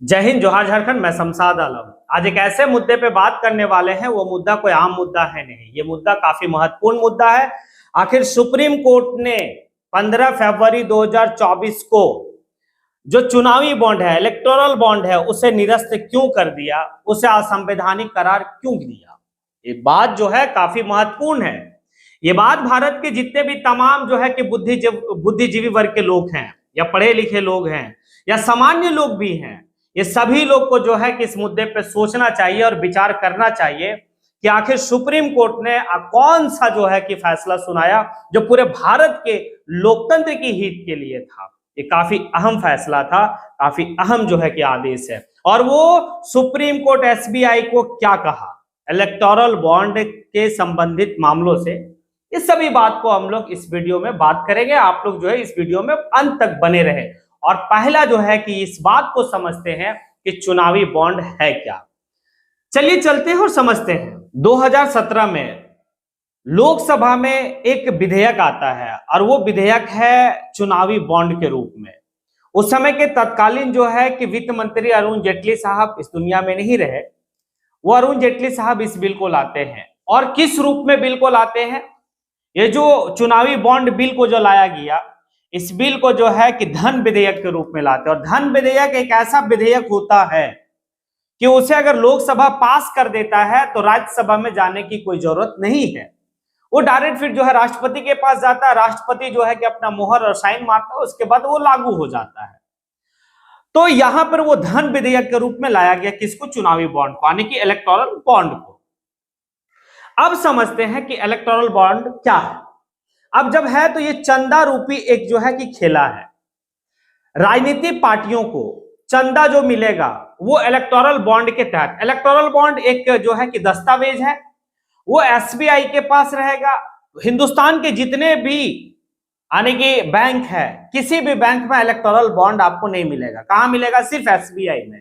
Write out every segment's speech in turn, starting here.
जय हिंद, जोहार झारखंड। मैं शमशाद आलम। आज एक ऐसे मुद्दे पे बात करने वाले हैं। वो मुद्दा कोई आम मुद्दा है नहीं, ये मुद्दा काफी महत्वपूर्ण मुद्दा है। आखिर सुप्रीम कोर्ट ने 15 फरवरी 2024 को जो चुनावी बॉन्ड है, इलेक्टोरल बॉन्ड है, उसे निरस्त क्यों कर दिया, उसे असंवैधानिक करार क्यों दिया। ये बात जो है काफी महत्वपूर्ण है। ये बात भारत के जितने भी तमाम जो है कि बुद्धिजीवी वर्ग के लोग हैं, या पढ़े लिखे लोग हैं, या सामान्य लोग भी हैं, ये सभी लोग को जो है कि इस मुद्दे पे सोचना चाहिए और विचार करना चाहिए कि आखिर सुप्रीम कोर्ट ने कौन सा जो है कि फैसला सुनाया जो पूरे भारत के लोकतंत्र की हित के लिए था। ये काफी अहम फैसला था, काफी अहम जो है कि आदेश है। और वो सुप्रीम कोर्ट एसबीआई को क्या कहा इलेक्टोरल बॉन्ड के संबंधित मामलों से, इस सभी बात को हम लोग इस वीडियो में बात करेंगे। आप लोग जो है इस वीडियो में अंत तक बने रहे। और पहला जो है कि इस बात को समझते हैं कि चुनावी बॉन्ड है क्या। चलिए चलते हैं और समझते हैं। 2017 में लोकसभा में एक विधेयक आता है और वो विधेयक है चुनावी बॉन्ड के रूप में। उस समय के तत्कालीन जो है कि वित्त मंत्री अरुण जेटली साहब इस दुनिया में नहीं रहे। वो अरुण जेटली साहब इस बिल को लाते हैं। और किस रूप में बिल को लाते हैं? ये जो चुनावी बॉन्ड बिल को जो लाया गया, इस बिल को जो है कि धन विधेयक के रूप में लाते हैं। और धन विधेयक एक ऐसा विधेयक होता है कि उसे अगर लोकसभा पास कर देता है तो राज्यसभा में जाने की कोई जरूरत नहीं है। वो डायरेक्ट फिर जो है राष्ट्रपति के पास जाता है। राष्ट्रपति जो है कि अपना मोहर और साइन मारता है, उसके बाद वो लागू हो जाता है। तो यहां पर वो धन विधेयक के रूप में लाया गया किसको? चुनावी बॉन्ड को, यानी कि इलेक्टोरल बॉन्ड को। अब समझते हैं कि इलेक्टोरल बॉन्ड क्या है। अब जब है तो ये चंदा रूपी एक जो है कि खेला है। राजनीतिक पार्टियों को चंदा जो मिलेगा वो इलेक्टोरल बॉन्ड के तहत। इलेक्टोरल बॉन्ड एक जो है कि दस्तावेज है, वो एसबीआई के पास रहेगा। हिंदुस्तान के जितने भी यानी कि बैंक है, किसी भी बैंक में इलेक्टोरल बॉन्ड आपको नहीं मिलेगा। कहां मिलेगा? सिर्फ एसबीआई में।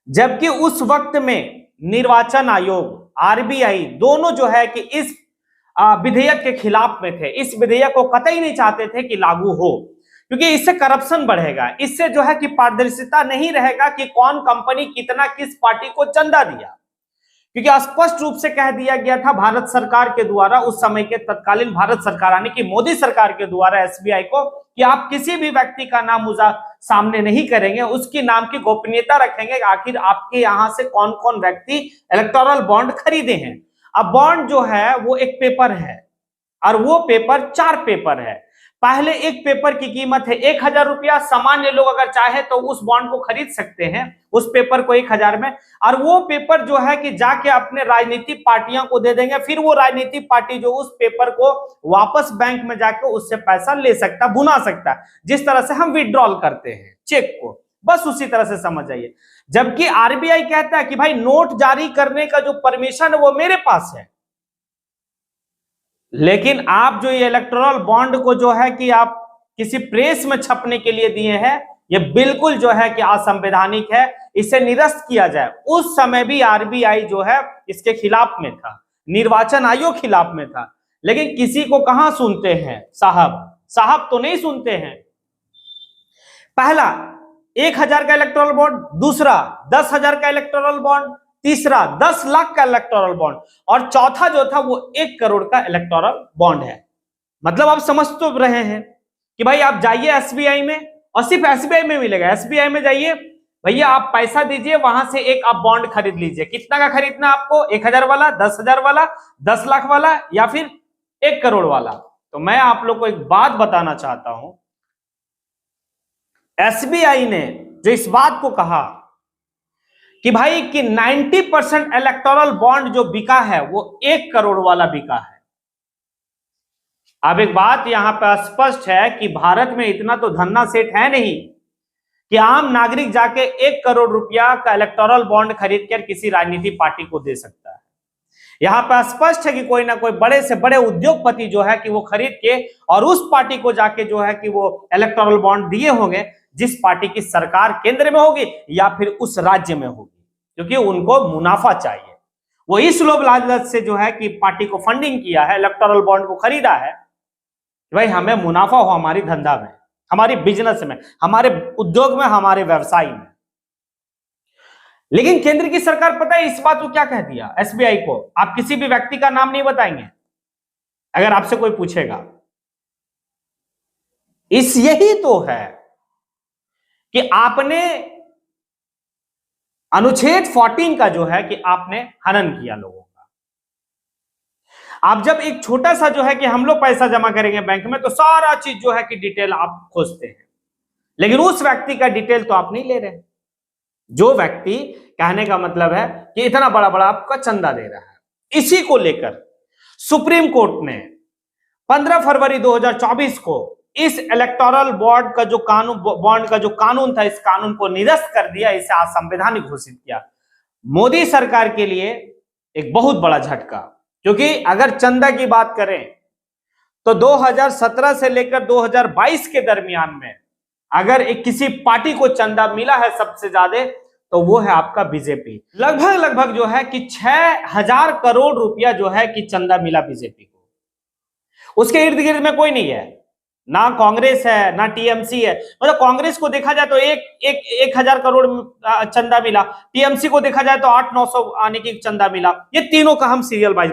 जबकि उस वक्त में निर्वाचन आयोग, आरबीआई दोनों जो है कि इस विधेयक के खिलाफ में थे। इस विधेयक को कतई नहीं चाहते थे कि लागू हो, क्योंकि इससे करप्शन बढ़ेगा। इससे जो है कि पारदर्शिता नहीं रहेगा कि कौन कंपनी कितना किस पार्टी को चंदा दिया। क्योंकि स्पष्ट रूप से कह दिया गया था भारत सरकार के द्वारा, उस समय के तत्कालीन भारत सरकार यानी कि मोदी सरकार के द्वारा एसबीआई को, कि आप किसी भी व्यक्ति का नाम सामने नहीं करेंगे, उसके नाम की गोपनीयता रखेंगे। आखिर आपके यहां से कौन कौन व्यक्ति इलेक्टोरल बॉन्ड खरीदे हैं। अब बॉन्ड जो है वो एक पेपर है और वो पेपर 4 पेपर है। पहले एक पेपर की कीमत है 1000 रुपया। सामान्य लोग अगर चाहे तो उस बॉन्ड को खरीद सकते हैं, उस पेपर को 1000 में। और वो पेपर जो है कि जाके अपने राजनीतिक पार्टियों को दे देंगे। फिर वो राजनीतिक पार्टी जो उस पेपर को वापस बैंक में जाके उससे पैसा ले सकता, भुना सकता है। जिस तरह से हम विड्रॉल करते हैं चेक को, बस उसी तरह से समझ जाइए। जबकि आरबीआई कहता है कि भाई नोट जारी करने का जो परमिशन है वो मेरे पास है, लेकिन आप जो ये इलेक्टोरल बॉन्ड को जो है कि आप किसी प्रेस में छपने के लिए दिए हैं, ये बिल्कुल जो है कि असंवैधानिक है। इसे निरस्त किया जाए। उस समय भी आरबीआई जो है इसके खिलाफ में था, निर्वाचन आयोग खिलाफ में था, लेकिन किसी को कहां सुनते हैं साहब तो नहीं सुनते हैं। पहला 1000 का इलेक्टोरल बॉन्ड, दूसरा 10,000 का इलेक्टोरल बॉन्ड, तीसरा 10 लाख का इलेक्टोरल बॉन्ड, और चौथा जो था वो 1 करोड़ का इलेक्टोरल बॉन्ड है। मतलब आप समझ तो रहे हैं कि भाई आप जाइए एसबीआई में, और सिर्फ एसबीआई में मिलेगा। एसबीआई में जाइए भैया, आप पैसा दीजिए, वहां से एक आप बॉन्ड खरीद लीजिए। कितना का खरीदना आपको? 1000 वाला, 10,000 वाला, 10 लाख वाला, या फिर 1 करोड़ वाला। तो मैं आप लोग को एक बात बताना चाहता हूं, एसबीआई ने जो इस बात को कहा कि भाई कि 90% इलेक्टोरल बॉन्ड जो बिका है वो 1 करोड़ वाला बिका है। अब एक बात यहां पर स्पष्ट है कि भारत में इतना तो धन्ना सेठ है नहीं कि आम नागरिक जाके 1 करोड़ रुपया का इलेक्टोरल बॉन्ड खरीद कर किसी राजनीतिक पार्टी को दे सकता है। यहां पर स्पष्ट है कि कोई ना कोई बड़े से बड़े उद्योगपति जो है कि वो खरीद के और उस पार्टी को जाके जो है कि वो इलेक्टोरल बॉन्ड दिए होंगे, जिस पार्टी की सरकार केंद्र में होगी या फिर उस राज्य में होगी, क्योंकि उनको मुनाफा चाहिए। वो इस लोभ लालच से जो है कि पार्टी को फंडिंग किया है, इलेक्टोरल बॉन्ड को खरीदा है, भाई हमें मुनाफा हो हमारी धंधा में, हमारी बिजनेस में, हमारे उद्योग में, हमारे व्यवसाय में। लेकिन केंद्र की सरकार पता है इस बात को क्या कह दिया, एसबीआई को, आप किसी भी व्यक्ति का नाम नहीं बताएंगे अगर आपसे कोई पूछेगा। यही तो है कि आपने अनुच्छेद 14 का जो है कि आपने हनन किया लोगों का। आप जब एक छोटा सा जो है कि हम लोग पैसा जमा करेंगे बैंक में तो सारा चीज जो है कि डिटेल आप खोजते हैं, लेकिन उस व्यक्ति का डिटेल तो आप नहीं ले रहे। जो व्यक्ति, कहने का मतलब है कि इतना बड़ा बड़ा आपका चंदा दे रहा है, इसी को लेकर सुप्रीम कोर्ट ने 15 फरवरी 2024 को इस इलेक्टोरल बॉन्ड का जो कानून था, इस कानून को निरस्त कर दिया, इसे असंवैधानिक घोषित किया। मोदी सरकार के लिए एक बहुत बड़ा झटका, क्योंकि अगर चंदा की बात करें तो 2017 से लेकर 2022 के दरमियान में अगर एक किसी पार्टी को चंदा मिला है सबसे ज्यादा तो वो है आपका बीजेपी। लगभग जो है कि 6000 करोड़ रुपया जो है कि चंदा मिला बीजेपी को। उसके इर्द गिर्द में कोई नहीं है, ना कांग्रेस है ना टीएमसी है। मतलब कांग्रेस को देखा जाए तो 1000 करोड़ चंदा मिला, टीएमसी को देखा जाए तो 800-900 आने की चंदा मिला। ये तीनों का हम सीरियल वाइज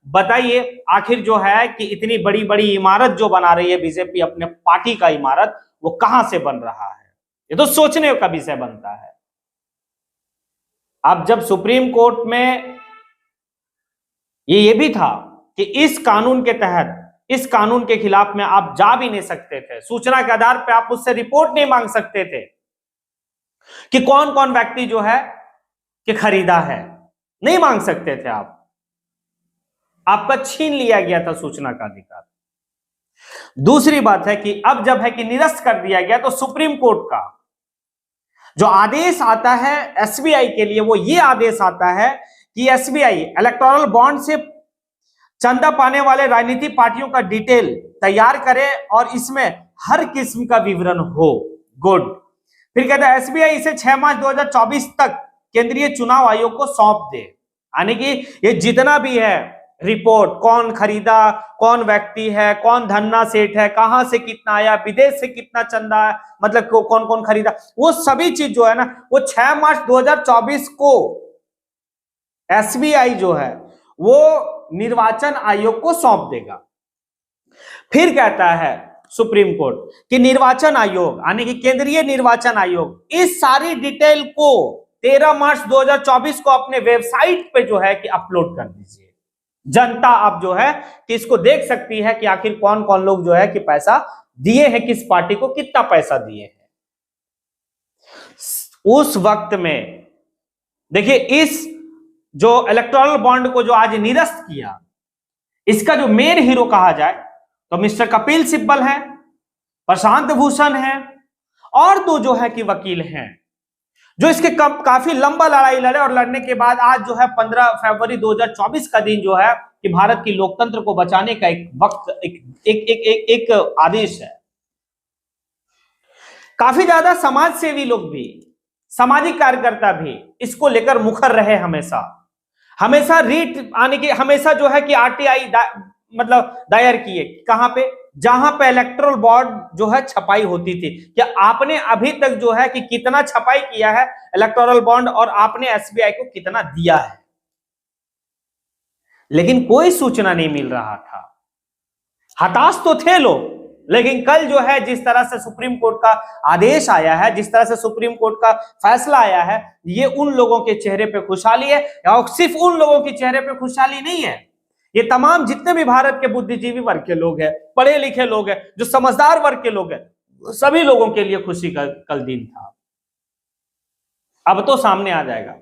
बताइए आखिर जो है कि इतनी बड़ी बड़ी इमारत जो बना रही है बीजेपी अपने पार्टी का इमारत, वो कहां से बन रहा है? ये तो सोचने का विषय बनता है। अब जब सुप्रीम कोर्ट में ये भी था कि इस कानून के तहत, इस कानून के खिलाफ में आप जा भी नहीं सकते थे, सूचना के आधार पर आप उससे रिपोर्ट नहीं मांग सकते थे कि कौन कौन व्यक्ति जो है कि खरीदा है, नहीं मांग सकते थे आप, आपका छीन लिया गया था सूचना का अधिकार। दूसरी बात है कि अब जब है कि निरस्त कर दिया गया तो सुप्रीम कोर्ट का जो आदेश आता है एसबीआई के लिए, वो ये आदेश आता है कि एसबीआई इलेक्टोरल बॉन्ड से चंदा पाने वाले राजनीतिक पार्टियों का डिटेल तैयार करे और इसमें हर किस्म का विवरण हो। गुड। फिर कहता है एसबीआई इसे 6 मार्च 2024 तक केंद्रीय चुनाव आयोग को सौंप दे, यानी कि ये जितना भी है रिपोर्ट, कौन खरीदा, कौन व्यक्ति है, कौन धन्ना सेठ है, कहां से कितना आया, विदेश से कितना चंदा है, मतलब कौन कौन खरीदा, वो सभी चीज जो है ना वो 6 मार्च 2024 को एसबीआई जो है वो निर्वाचन आयोग को सौंप देगा। फिर कहता है सुप्रीम कोर्ट कि निर्वाचन आयोग यानी कि केंद्रीय निर्वाचन आयोग इस सारी डिटेल को 13 मार्च 2024 को अपने वेबसाइट पे जो है कि अपलोड कर दीजिए। जनता अब जो है कि इसको देख सकती है कि आखिर कौन कौन लोग जो है कि पैसा दिए हैं, किस पार्टी को कितना पैसा दिए हैं। उस वक्त में देखिए इस जो इलेक्टोरल बॉन्ड को जो आज निरस्त किया, इसका जो मेन हीरो कहा जाए तो मिस्टर कपिल सिब्बल है, प्रशांत भूषण है और दो जो है कि वकील हैं जो इसके काफी लंबा लड़ाई लड़े और लड़ने के बाद आज जो है 15 फरवरी 2024 का दिन जो है कि भारत की लोकतंत्र को बचाने का एक वक्त, एक आदेश है। काफी ज्यादा समाज सेवी लोग भी, सामाजिक कार्यकर्ता भी इसको लेकर मुखर रहे, हमेशा रीट आने की, हमेशा जो है कि आरटीआई मतलब दायर किए, कहां पे, जहां पे इलेक्टोरल बॉन्ड जो है छपाई होती थी। क्या आपने अभी तक जो है कि कितना छपाई किया है इलेक्टोरल बॉन्ड और आपने एसबीआई को कितना दिया है? लेकिन कोई सूचना नहीं मिल रहा था। हताश तो थे लोग, लेकिन कल जो है जिस तरह से सुप्रीम कोर्ट का आदेश आया है, जिस तरह से सुप्रीम कोर्ट का फैसला आया है, ये उन लोगों के चेहरे पे खुशहाली है। और सिर्फ उन लोगों के चेहरे पे खुशहाली नहीं है, ये तमाम जितने भी भारत के बुद्धिजीवी वर्ग के लोग हैं, पढ़े लिखे लोग हैं, जो समझदार वर्ग के लोग हैं, सभी लोगों के लिए खुशी का कल दिन था। अब तो सामने आ जाएगा।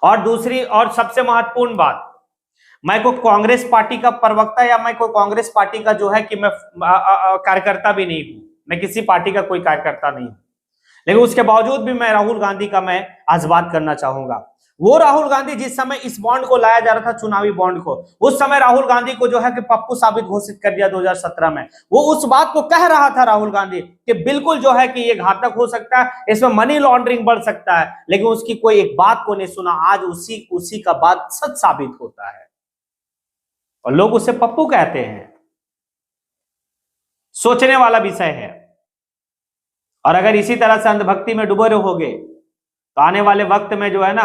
और दूसरी और सबसे महत्वपूर्ण बात, मैं कोई कांग्रेस पार्टी का प्रवक्ता या मैं कोई कांग्रेस पार्टी का जो है कि मैं कार्यकर्ता भी नहीं हूं, मैं किसी पार्टी का कोई कार्यकर्ता नहीं हूं, लेकिन उसके बावजूद भी मैं राहुल गांधी का मैं आज बात करना चाहूंगा। वो राहुल गांधी जिस समय इस बॉन्ड को लाया जा रहा था, चुनावी बॉन्ड को, उस समय राहुल गांधी को जो है कि पप्पू साबित घोषित कर दिया 2017 में। वो उस बात को कह रहा था राहुल गांधी कि बिल्कुल जो है कि ये घातक हो सकता है, इसमें मनी लॉन्ड्रिंग बढ़ सकता है, लेकिन उसकी कोई एक बात को नहीं सुना। आज उसी का बात सच साबित होता है और लोग उसे पप्पू कहते हैं। सोचने वाला विषय है। और अगर इसी तरह से अंधभक्ति में डूबे रहोगे तो आने वाले वक्त में जो है ना,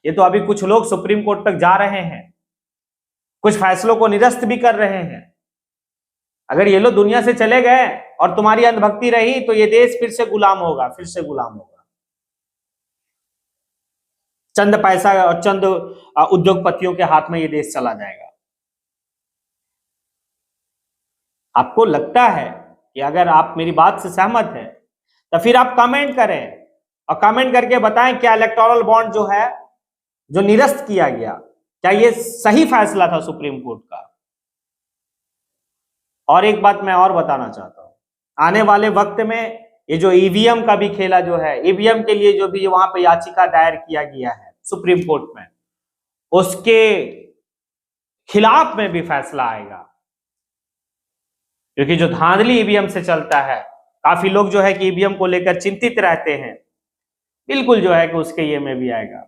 ये तो अभी कुछ लोग सुप्रीम कोर्ट तक जा रहे हैं, कुछ फैसलों को निरस्त भी कर रहे हैं। अगर ये लोग दुनिया से चले गए और तुम्हारी अंधभक्ति रही तो ये देश फिर से गुलाम होगा, फिर से गुलाम होगा। चंद पैसा और चंद उद्योगपतियों के हाथ में ये देश चला जाएगा। आपको लगता है कि अगर आप मेरी बात से सहमत हैं तो फिर आप कमेंट करें और कमेंट करके बताएं क्या इलेक्टोरल बॉन्ड जो है, जो निरस्त किया गया, क्या ये सही फैसला था सुप्रीम कोर्ट का। और एक बात मैं और बताना चाहता हूं, आने वाले वक्त में ये जो ईवीएम का भी खेला जो है, ईवीएम के लिए जो भी वहां पे याचिका दायर किया गया है सुप्रीम कोर्ट में, उसके खिलाफ में भी फैसला आएगा। क्योंकि जो धांधली ईवीएम से चलता है, काफी लोग जो है कि ईवीएम को लेकर चिंतित रहते हैं, बिल्कुल जो है कि उसके ये में भी आएगा।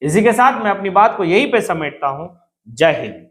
इसी के साथ मैं अपनी बात को यहीं पे समेटता हूं। जय हिंद।